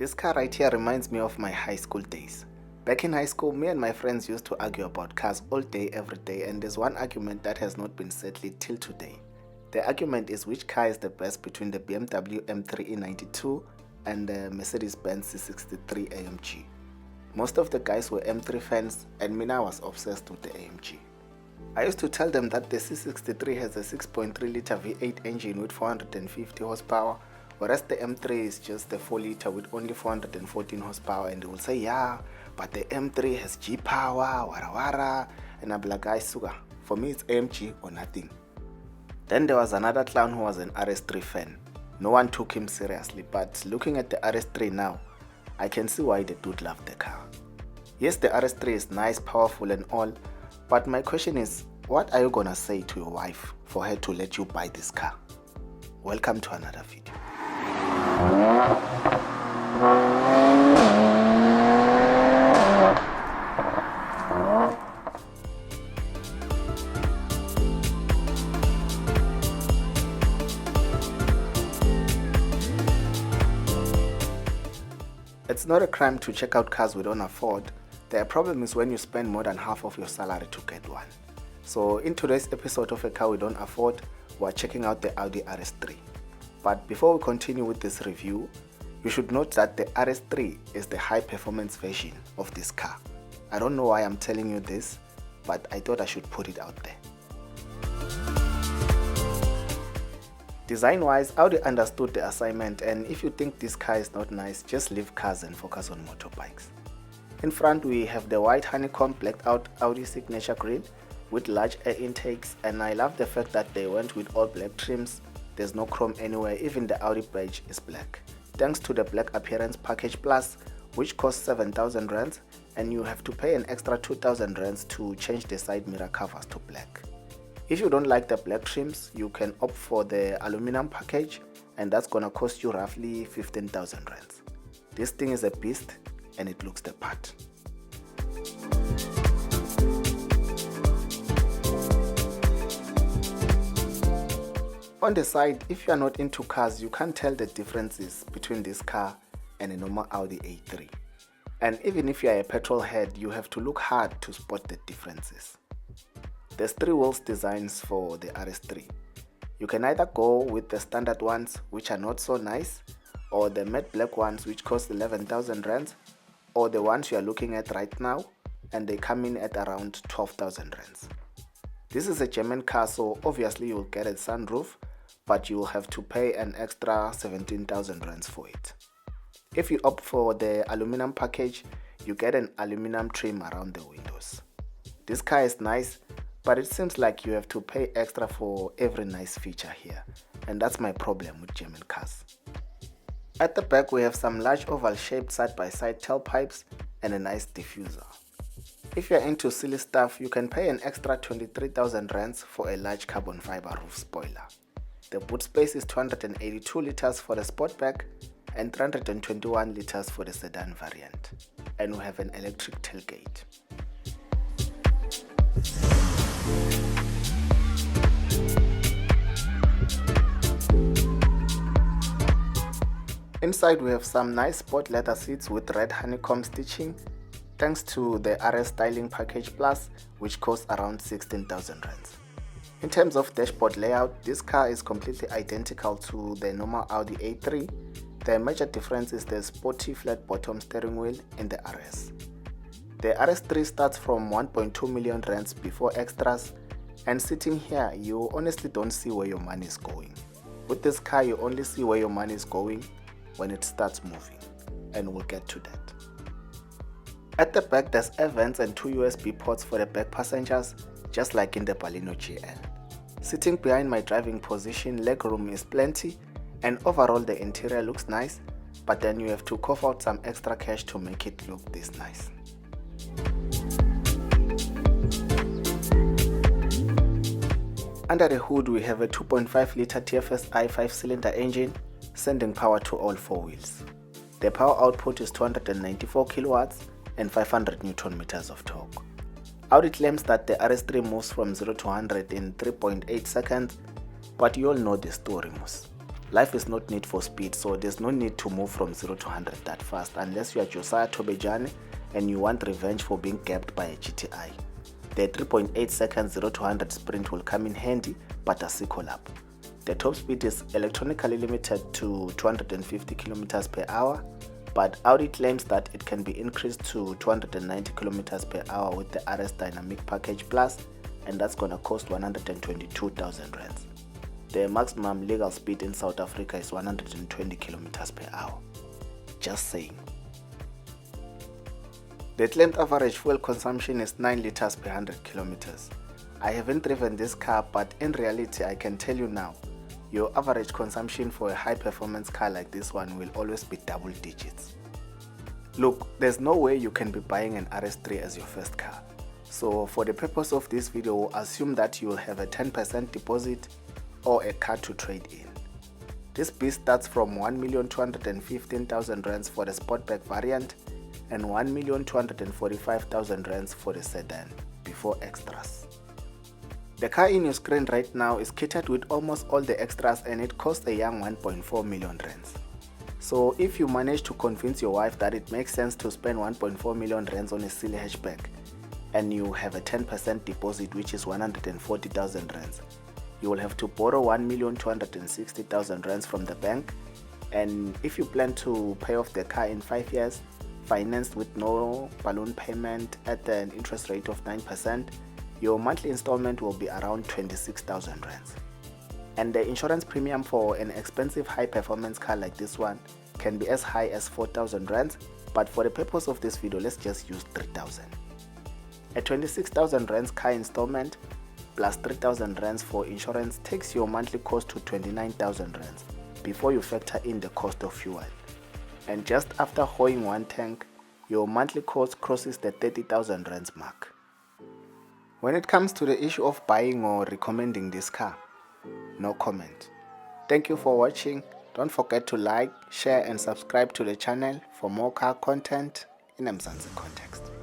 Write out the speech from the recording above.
This car right here reminds me of my high school days. Back in high school, me and my friends used to argue about cars all day, every day, and there's one argument that has not been settled till today. The argument is which car is the best between the BMW M3 E92 and the Mercedes-Benz C63 AMG. Most of the guys were M3 fans, and me, I was obsessed with the AMG. I used to tell them that the C63 has a 6.3-liter V8 engine with 450 horsepower, whereas the M3 is just a 4-liter with only 414 horsepower, and they will say, yeah, but the M3 has G-Power, wara, and I'm like, guys, sugar, for me it's AMG or nothing. Then there was another clown who was an RS3 fan. No one took him seriously, but looking at the RS3 now, I can see why the dude loved the car. Yes, the RS3 is nice, powerful and all, but my question is, what are you gonna say to your wife for her to let you buy this car? Welcome to another video. It's not a crime to check out cars we don't afford. The problem is when you spend more than half of your salary to get one. So in today's episode of A Car We Don't Afford, we're checking out the Audi RS3. But before we continue with this review, you should note that the RS3 is the high performance version of this car. I don't know why I'm telling you this, but I thought I should put it out there. Design-wise, Audi understood the assignment, and if you think this car is not nice, just leave cars and focus on motorbikes. In front we have the white honeycomb blacked out Audi signature grille with large air intakes, and I love the fact that they went with all black trims. There's no chrome anywhere, even the Audi badge is black. Thanks to the Black Appearance Package Plus, which costs 7,000 rands, and you have to pay an extra 2,000 rands to change the side mirror covers to black. If you don't like the black trims, you can opt for the aluminum package, and that's gonna cost you roughly 15,000 rands. This thing is a beast and it looks the part. On the side, if you are not into cars, you can't tell the differences between this car and a normal Audi A3. And even if you are a petrol head, you have to look hard to spot the differences. There's 3 wheels designs for the RS3. You can either go with the standard ones, which are not so nice, or the matte black ones, which cost 11,000 rands, or the ones you are looking at right now, and they come in at around 12,000 rands. This is a German car, so obviously you will get a sunroof, but you will have to pay an extra 17,000 rands for it. If you opt for the aluminum package, you get an aluminum trim around the windows. This car is nice, but it seems like you have to pay extra for every nice feature here, and that's my problem with German cars. At the back we have some large oval shaped side-by-side tailpipes and a nice diffuser. If you're into silly stuff, you can pay an extra 23,000 rands for a large carbon fiber roof spoiler. The boot space is 282 liters for the Sportback and 321 liters for the sedan variant, and we have an electric tailgate. Inside we have some nice sport leather seats with red honeycomb stitching, thanks to the RS Styling Package Plus, which costs around 16,000 rands. In terms of dashboard layout, this car is completely identical to the normal Audi A3. The major difference is the sporty flat bottom steering wheel in the RS. The RS3 starts from 1.2 million rands before extras, and sitting here you honestly don't see where your money is going. With this car you only see where your money is going when it starts moving, and we'll get to that. At the back there's air vents and 2 USB ports for the back passengers, just like in the Baleno GL. Sitting behind my driving position, legroom is plenty, and overall the interior looks nice, but then you have to cough out some extra cash to make it look this nice. Under the hood we have a 2.5-liter TFSI 5-cylinder engine, sending power to all 4 wheels. The power output is 294 kilowatts and 500 Newton meters of torque. Audi claims that the RS3 moves from 0 to 100 in 3.8 seconds, but you all know the story, Mus. Life is not need for speed, so there's no need to move from 0 to 100 that fast unless you are Josiah Tobejane and you want revenge for being gapped by a GTI. The 3.8 second 0 to 100 sprint will come in handy, but a sequel up. The top speed is electronically limited to 250 km per hour, but Audi claims that it can be increased to 290 km per hour with the RS Dynamic Package Plus, and that's gonna cost 122,000 rands. The maximum legal speed in South Africa is 120 km per hour. Just saying. The claimed average fuel consumption is 9 liters per 100 kilometers. I haven't driven this car, but in reality I can tell you now, your average consumption for a high performance car like this one will always be double digits. Look, there's no way you can be buying an RS3 as your first car. So for the purpose of this video, assume that you will have a 10% deposit or a car to trade in. This beast starts from 1,215,000 rands for the Sportback variant and 1,245,000 rands for the sedan, before extras. The car in your screen right now is kitted with almost all the extras and it costs a young 1.4 million rands. So if you manage to convince your wife that it makes sense to spend 1.4 million rands on a silly hatchback and you have a 10% deposit, which is 140,000 rands, you will have to borrow 1,260,000 rands from the bank, and if you plan to pay off the car in 5 years, financed with no balloon payment at an interest rate of 9%, your monthly installment will be around 26,000 rands. And the insurance premium for an expensive high performance car like this one can be as high as 4,000 rands, but for the purpose of this video, let's just use 3,000. A 26,000 rands car installment plus 3,000 rands for insurance takes your monthly cost to 29,000 rands before you factor in the cost of fuel. And just after hoeing one tank, your monthly cost crosses the 30,000 rands mark. When it comes to the issue of buying or recommending this car, no comment. Thank you for watching. Don't forget to like, share and subscribe to the channel for more car content in a Mzansi context.